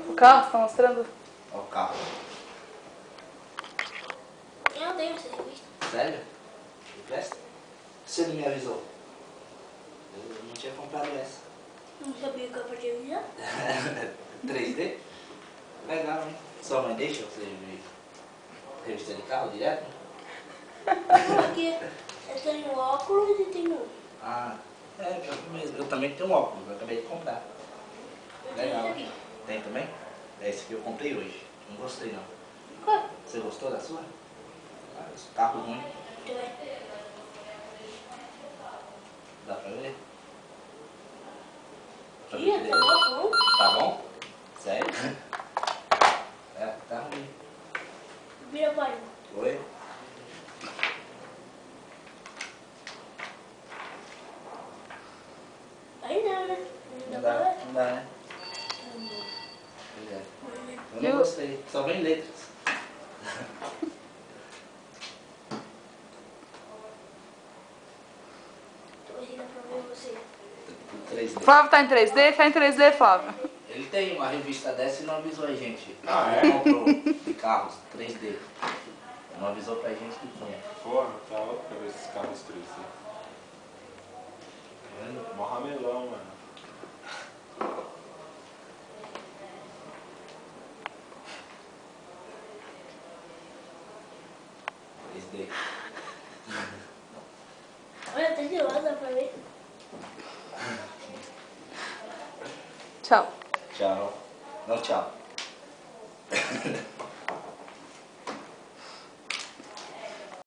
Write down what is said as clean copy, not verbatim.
O carro, você tá mostrando? Olha o carro. Eu tenho essa revista. Sério? Empresta? Você não me avisou? Eu não tinha comprado essa. Não sabia que eu podia avisar. 3D? Legal, hein? Sua mãe deixa você ver revista de carro direto? Porque eu tenho óculos e tenho... Ah, eu também tenho um óculos, eu acabei de comprar. Eu tenho Legal. esse aqui. Tem também? É esse que eu comprei hoje. Não gostei não. Qual? Você gostou da sua? Ah, esse carro ruim. Deixa eu ver. Dá pra ver? Ih, tá bom? Tá bom? Sério? É, tá ruim. Vira a página. Oi? Aí não, né? Não Não dá pra dá, ver? não dá, né? Pois é. Eu não gostei. Só vem letras. Deixa eu ver se dá pra ver você. 3D. Flávio tá em 3D? Tá em 3D, Flávio. Ele tem uma revista dessa e não avisou a gente. Ah, é? Ele comprou de carros 3D. Não avisou pra gente que tinha. Porra, tá louco pra ver esses carros tristes. Mó ramelão, mano. Olha, tá de lado, dá pra ver. Tchau. Tchau. Não, tchau.